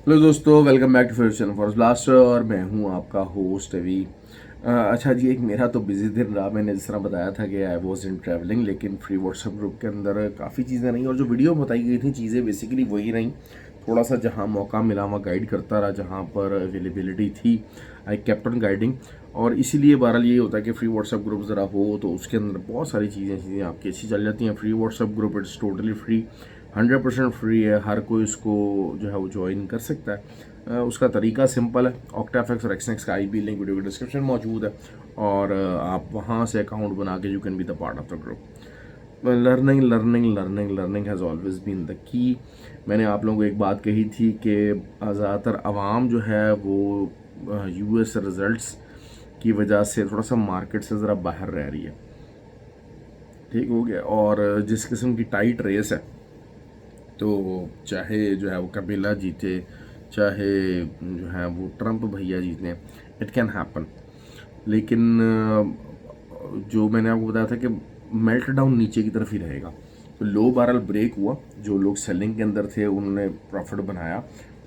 Hello दोस्तों, welcome back to future channel for blaster और मैं हूं आपका होस्ट अभी। अच्छा जी, एक मेरा तो बिजी दिन रहा। मैंने जिस तरह बताया था कि आई वॉज इन ट्रैवलिंग, लेकिन फ्री व्हाट्सएप ग्रुप के अंदर काफ़ी चीज़ें रहीं और जो वीडियो बताई गई थी चीज़ें बेसिकली वही रहीं। थोड़ा सा जहां मौका मिला वहाँ गाइड करता रहा, जहां पर अवेलेबिलिटी थी आई केप्ट ऑन गाइडिंग। और इसीलिए बहरहाल ये होता है कि फ्री व्हाट्सएप ग्रुप ज़रा हो तो उसके अंदर बहुत सारी चीज़ें आपकी अच्छी चल जाती हैं। Free WhatsApp group it's totally free, 100% free है। हर कोई उसको जो है वो ज्वाइन कर सकता है। उसका तरीका सिंपल है। ऑक्टाफेक्स और एक्सनेक्स का आईपी लिंक वीडियो के डिस्क्रिप्शन में मौजूद है और आप वहाँ से अकाउंट बना के you can be the part of the group. Learning learning learning learning has always been the key. मैंने आप लोगों को एक बात कही थी कि ज़्यादातर आवाम जो है वो यूएस रिजल्ट्स की वजह से थोड़ा सा मार्केट से ज़रा बाहर रह रही है। ठीक हो गया। और जिस किस्म की टाइट रेस है, तो चाहे जो है वो कबीला जीते, चाहे जो है वो ट्रंप भैया जीते, इट कैन हैपन। लेकिन जो मैंने आपको बताया था कि मेल्ट डाउन नीचे की तरफ ही रहेगा। तो लो बैरल ब्रेक हुआ, जो लोग सेलिंग के अंदर थे उन्होंने प्रॉफिट बनाया।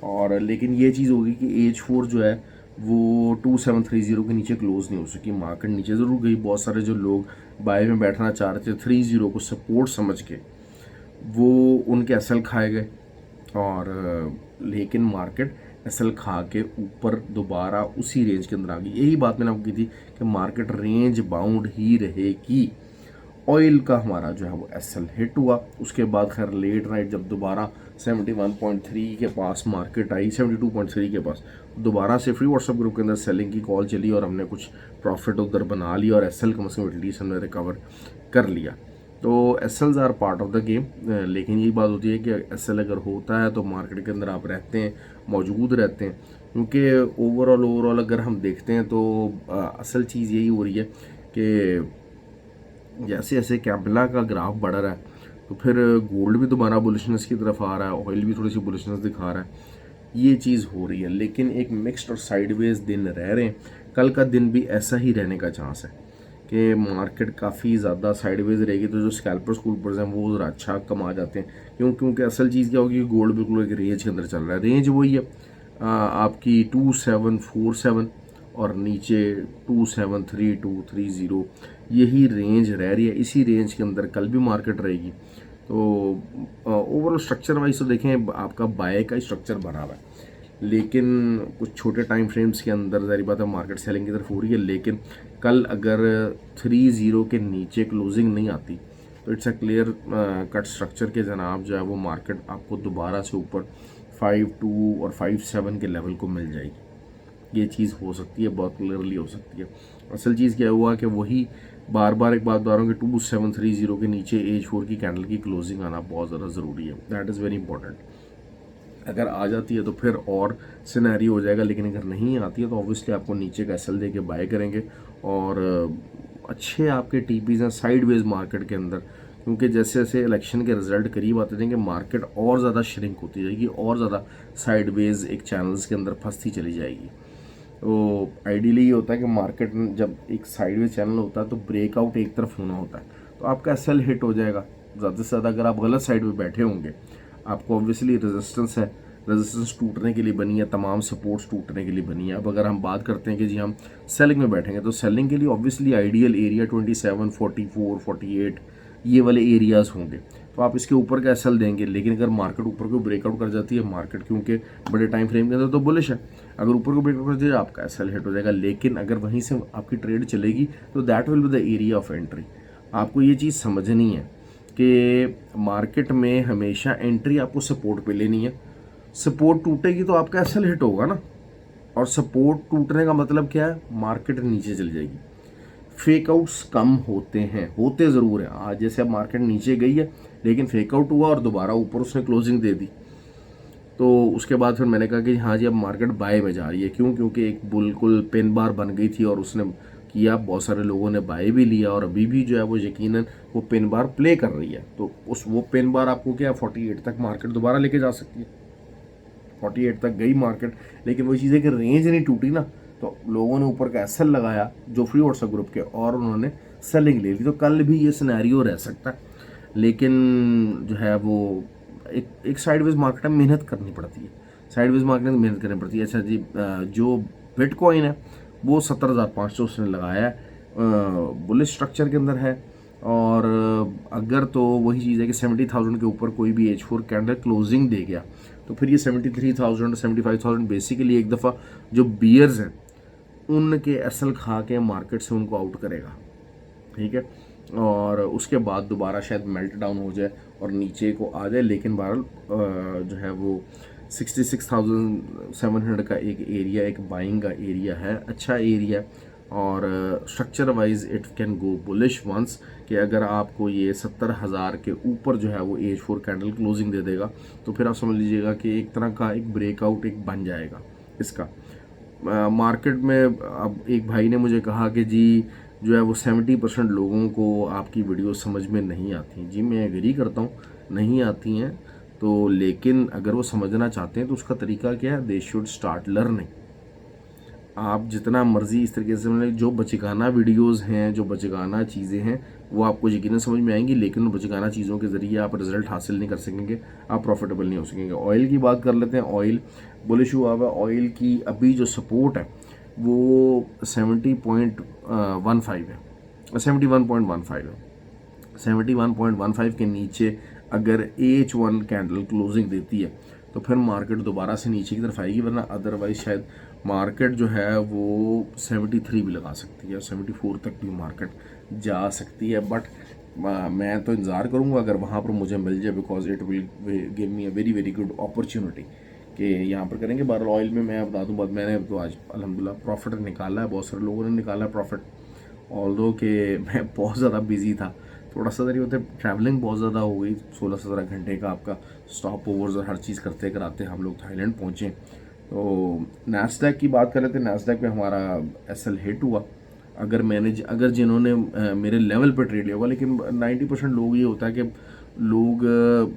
और लेकिन ये चीज़ होगी कि H4 जो है वो 2730 के नीचे क्लोज नहीं हो सकी। मार्केट नीचे ज़रूर गई। बहुत सारे जो लोग बाय में बैठना चाह रहे थे 30 को सपोर्ट समझ के, वो उनके एसएल खाए गए। और लेकिन मार्केट एसएल खा के ऊपर दोबारा उसी रेंज के अंदर आ गई। यही बात मैंने आपको की थी कि मार्केट रेंज बाउंड ही रहेगी। ऑयल का हमारा जो है वो एसएल हिट हुआ। उसके बाद खैर लेट नाइट जब दोबारा 71.3 के पास मार्केट आई, 72.3 के पास, दोबारा से फ्री व्हाट्सएप ग्रुप के अंदर सेलिंग की कॉल चली और हमने कुछ प्रॉफिट उधर बना लिया और एसएल कम से कम एटलीस्ट हमने रिकवर कर लिया। तो S Ls are part of the game. लेकिन यही बात होती है कि एस एल अगर होता है तो मार्केट के अंदर आप रहते हैं, मौजूद रहते हैं। क्योंकि ओवरऑल अगर हम देखते हैं तो असल चीज़ यही हो रही है कि जैसे जैसे कैपिला का ग्राफ बढ़ रहा है तो फिर गोल्ड भी दोबारा बुलिशनेस की तरफ आ रहा है, ऑयल भी थोड़ी सी बुलिशनेस दिखा रहा है। ये चीज़ हो रही है, लेकिन एक मिक्स्ड और साइडवेज दिन रह रहे हैं। कल का दिन भी ऐसा ही रहने का चांस है कि मार्केट काफ़ी ज़्यादा साइडवेज रहेगी। तो जो स्कैल्पर स्कूल्पर्स हैं वो ज़रा अच्छा कमा जाते हैं। क्योंकि असल चीज़ क्या होगी, गोल्ड बिल्कुल एक रेंज के अंदर चल रहा है। रेंज वही है आपकी 2747 और नीचे 273230, यही रेंज रह रही है। इसी रेंज के अंदर कल भी मार्केट रहेगी। तो ओवरऑल स्ट्रक्चर वाइज तो देखें आपका बाय का स्ट्रक्चर बना हुआ है, लेकिन कुछ छोटे टाइम फ्रेम्स के अंदर जारी बात है मार्केट सेलिंग की तरफ हो रही है। लेकिन कल अगर 30 के नीचे क्लोजिंग नहीं आती तो it's a clear cut structure के जनाब जो है वो मार्केट आपको दोबारा से ऊपर 52 और 57 के लेवल को मिल जाएगी। ये चीज़ हो सकती है, बहुत क्लियरली हो सकती है। असल चीज़ क्या हुआ कि वही बार बार एक बात बता रहा हूँ कि 2730 के नीचे H4 की कैंडल की क्लोजिंग आना बहुत ज़्यादा ज़रूरी है। That is very important. अगर आ जाती है तो फिर और सिनेरी हो जाएगा, लेकिन अगर नहीं आती है तो ऑब्वियसली आपको नीचे का एसएल दे के बाय करेंगे। और अच्छे आपके टीपीज हैं साइडवेज मार्केट के अंदर। क्योंकि जैसे जैसे इलेक्शन के रिजल्ट करीब आते जाएंगे मार्केट और ज़्यादा श्रिंक होती जाएगी और ज़्यादा साइडवेज एक चैनल्स के अंदर फंसती चली जाएगी। तो आइडियली ये होता है कि मार्केट जब एक साइडवेज चैनल होता है तो ब्रेकआउट एक तरफ होना होता है, तो आपका एसएल हिट हो जाएगा ज़्यादा से ज़्यादा। अगर आप गलत साइड पे बैठे होंगे, आपको ऑब्वियसली रेजिस्टेंस है, रेजिस्टेंस टूटने के लिए बनी है, तमाम सपोर्ट्स टूटने के लिए बनी है। अब अगर हम बात करते हैं कि जी हम सेलिंग में बैठेंगे तो सेलिंग के लिए ऑब्वियसली आइडियल एरिया 27, 44, 48 ये वाले एरियाज़ होंगे। तो आप इसके ऊपर का एसएल देंगे। लेकिन अगर मार्केट ऊपर को ब्रेकआउट कर जाती है, मार्केट क्योंकि बड़े टाइम फ्रेम के अंदर तो बुलिश है, अगर ऊपर को ब्रेकआउट कर जाए आपका एसएल हिट हो जाएगा। लेकिन अगर वहीं से आपकी ट्रेड चलेगी तो that will be the area of entry. आपको ये चीज़ समझनी है कि मार्केट में हमेशा एंट्री आपको सपोर्ट पे लेनी है। सपोर्ट टूटेगी तो आपका एसएल हिट होगा ना, और सपोर्ट टूटने का मतलब क्या है, मार्केट नीचे चल जाएगी। फेकआउट्स कम होते हैं, होते ज़रूर हैं। आज जैसे अब मार्केट नीचे गई है लेकिन फेकआउट हुआ और दोबारा ऊपर उसने क्लोजिंग दे दी, तो उसके बाद फिर मैंने कहा कि हाँ जी अब मार्केट बाय में जा रही है। क्यों? क्योंकि एक बिल्कुल पेन बार बन गई थी और उसने किया, बहुत सारे लोगों ने बाय भी लिया और अभी भी जो है वो यकीनन वो पेन बार प्ले कर रही है। तो उस वो पेन बार आपको क्या 48 तक मार्केट दोबारा लेके जा सकती है। 48 तक गई मार्केट, लेकिन वही चीज़ है कि रेंज नहीं टूटी ना, तो लोगों ने ऊपर का एसएल लगाया जो फ्री व्हाट्सएप ग्रुप के, और उन्होंने सेलिंग ले ली। तो कल भी ये सिनेरियो रह सकता है। लेकिन जो है वो एक साइडवेज मार्केट में मेहनत करनी पड़ती है। साइडवेज मार्केट में मेहनत करनी पड़ती है। अच्छा जी, जो बिटकॉइन है वो 17,500 उसने लगाया है, बुलिश स्ट्रक्चर के अंदर है। और अगर तो वही चीज़ है कि 70,000 के ऊपर कोई भी H4 कैंडल क्लोजिंग दे गया तो फिर ये 73,000 75,000 बेसिकली एक दफ़ा जो बियर्स हैं उनके असल खा के मार्केट से उनको आउट करेगा, ठीक है। और उसके बाद दोबारा शायद मेल्ट डाउन हो जाए और नीचे को आ जाए, लेकिन बहरहाल जो है वो 66,700 का एक एरिया, एक बाइंग का एरिया है, अच्छा एरिया। और structure wise it can go bullish once, कि अगर आपको ये 70,000 के ऊपर जो है वो H4 कैंडल क्लोजिंग दे देगा तो फिर आप समझ लीजिएगा कि एक तरह का एक ब्रेकआउट एक बन जाएगा इसका। मार्केट में अब एक भाई ने मुझे कहा कि जी जो है वो 70% लोगों को आपकी वीडियो समझ में नहीं आती। जी मैं एग्री करता हूँ, नहीं आती हैं तो, लेकिन अगर वो समझना चाहते हैं तो उसका तरीका क्या है, दे शुड स्टार्ट लर्निंग। आप जितना मर्जी इस तरीके से मतलब जो बचकाना वीडियोस हैं, जो बचकाना चीज़ें हैं वो आपको यकीनन समझ में आएंगी, लेकिन उन बचकाना चीज़ों के ज़रिए आप रिजल्ट हासिल नहीं कर सकेंगे, आप प्रॉफिटेबल नहीं हो सकेंगे। ऑयल की बात कर लेते हैं। ऑयल बुलिश हुआ हुआ, ऑयल की अभी जो सपोर्ट है वो 70.15 है, 71.15 है। 71.15 के नीचे अगर H1 कैंडल क्लोजिंग देती है तो फिर मार्केट दोबारा से नीचे की तरफ आएगी, वरना अदरवाइज शायद मार्केट जो है वो 73 भी लगा सकती है, 74 तक भी मार्केट जा सकती है। बट मैं तो इंतज़ार करूँगा अगर वहाँ पर मुझे मिल जाए, because it will give me a very very good opportunity कि यहाँ पर करेंगे। बहरहाल ऑयल में मैं बता दूँ, मैंने तो आज अल्हम्दुलिल्लाह प्रॉफिट निकाला है, बहुत सारे लोगों ने निकाला है प्रॉफिट, ऑल्दो कि मैं बहुत ज़्यादा बिजी था, थोड़ा सा तरी होते ट्रैवलिंग बहुत ज़्यादा हो गई, 16-17 घंटे का आपका स्टॉप ओवर्स और हर चीज़ करते कराते हम लोग थाईलैंड पहुँचे। तो नैस्डैक की बात कर रहे थे, नैस्डैक पे हमारा एसएल हिट हुआ। अगर जिन्होंने मेरे लेवल पे ट्रेड लिया होगा, लेकिन 90% लोग ये होता है कि लोग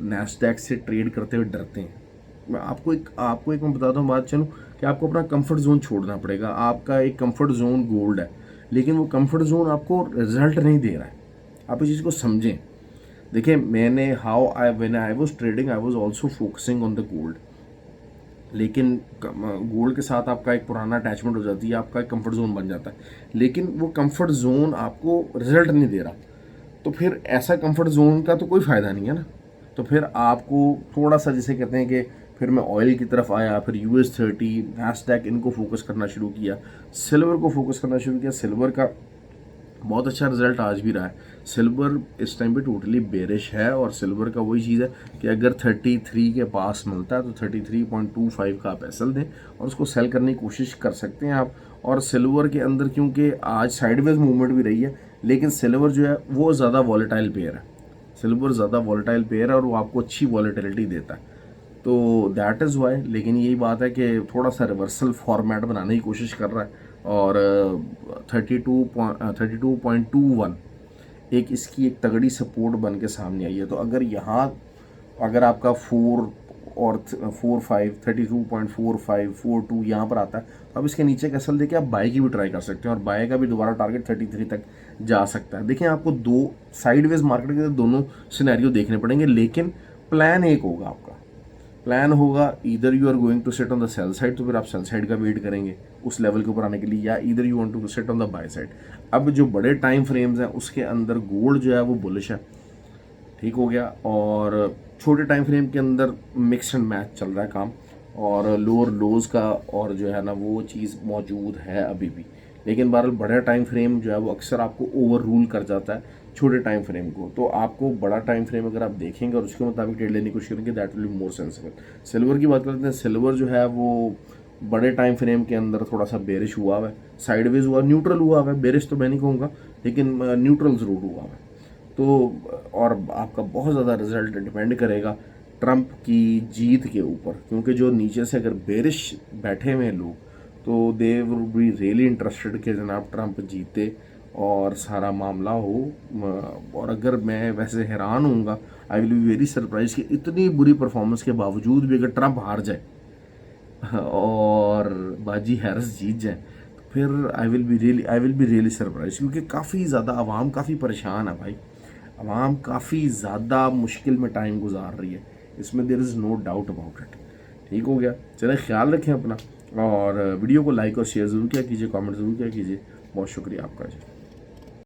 नैस्डैक से ट्रेड करते हुए डरते हैं। आपको एक मैं बताता हूँ बात, चलूँ कि आपको अपना कंफर्ट जोन छोड़ना पड़ेगा। आपका एक कंफर्ट जोन गोल्ड है, लेकिन वो कंफर्ट जोन आपको रिजल्ट नहीं दे रहा है, आप इस चीज़ को समझें। देखिए मैंने when I was trading I was also focusing on the gold, लेकिन गोल्ड के साथ आपका एक पुराना अटैचमेंट हो जाती है, आपका एक कंफर्ट जोन बन जाता है, लेकिन वो कंफर्ट जोन आपको रिजल्ट नहीं दे रहा, तो फिर ऐसा कंफर्ट जोन का तो कोई फ़ायदा नहीं है ना। तो फिर आपको थोड़ा सा जिसे कहते हैं कि फिर मैं ऑयल की तरफ आया, फिर US30 नैस्डैक इनको फोकस करना शुरू किया, सिल्वर को फोकस करना शुरू किया। सिल्वर का बहुत अच्छा रिजल्ट आज भी रहा है। सिल्वर इस टाइम पे टोटली बेरिश है, और सिल्वर का वही चीज़ है कि अगर 33 के पास मिलता है तो 33.25 का आप एसएल दें और उसको सेल करने की कोशिश कर सकते हैं आप। और सिल्वर के अंदर क्योंकि आज साइडवेज मूवमेंट भी रही है, लेकिन सिल्वर जो है वो ज़्यादा वॉलेटाइल पेयर है, सिल्वर ज़्यादा वॉलेटाइल पेयर है और वो आपको अच्छी वॉलेटिलिटी देता है, तो दैट इज़ वाई। लेकिन यही बात है कि थोड़ा सा रिवर्सल फॉर्मेट बनाने की कोशिश कर रहा है, और 32.21 एक इसकी एक तगड़ी सपोर्ट बन के सामने आई है। तो अगर आपका 4 और 45 32.45 42 यहाँ पर आता है तो अब इसके नीचे का एसएल देके आप बाय की भी ट्राई कर सकते हैं, और बाय का भी दोबारा टारगेट 33 तक जा सकता है। देखिए आपको दो साइडवेज मार्केट के दोनों सिनेरियो देखने पड़ेंगे, लेकिन प्लान एक होगा आपका, प्लान होगा either you are going to set on the sell side, तो फिर आप सेल साइड का वेट करेंगे उस लेवल के ऊपर आने के लिए, या either you want to set on the buy side. अब जो बड़े टाइम फ्रेम्स हैं उसके अंदर गोल्ड जो है वो बुलिश है, ठीक हो गया, और छोटे टाइम फ्रेम के अंदर मिक्स एंड मैच चल रहा है काम, और लोअर लोज का और जो है ना वो चीज़ मौजूद है अभी भी। लेकिन बहरहाल बड़ा टाइम फ्रेम जो है वो अक्सर आपको ओवर रूल कर जाता है छोटे टाइम फ्रेम को, तो आपको बड़ा टाइम फ्रेम अगर आप देखेंगे और उसके मुताबिक ट्रेड लेने की कोशिश करेंगे that will be more sensible. Silver की बात करते हैं, सिल्वर जो है वो बड़े टाइम फ्रेम के अंदर थोड़ा सा बेरिश हुआ है, साइडवेज हुआ, न्यूट्रल हुआ है, बेरिश तो मैं नहीं कहूँगा लेकिन न्यूट्रल ज़रूर हुआ है। तो और आपका बहुत ज़्यादा रिजल्ट डिपेंड करेगा ट्रंप की जीत के ऊपर, क्योंकि जो नीचे से अगर बेरिश बैठे हुए हैं लोग तो they will be really interested कि जनाब ट्रंप जीते और सारा मामला हो। और अगर मैं वैसे हैरान होऊंगा, I will be very surprise कि इतनी बुरी परफॉर्मेंस के बावजूद भी अगर ट्रंप हार जाए और बाजी हैरिस जीत जाए तो फिर I will be really surprise, क्योंकि काफ़ी ज़्यादा आवाम काफ़ी परेशान है भाई, आवाम काफ़ी ज़्यादा मुश्किल में टाइम गुजार रही है, इसमें there is no doubt about it, ठीक हो गया। चले, ख्याल रखें अपना, और वीडियो को लाइक और शेयर ज़रूर किया कीजिए, कमेंट ज़रूर किया कीजिए। बहुत शुक्रिया आपका जी।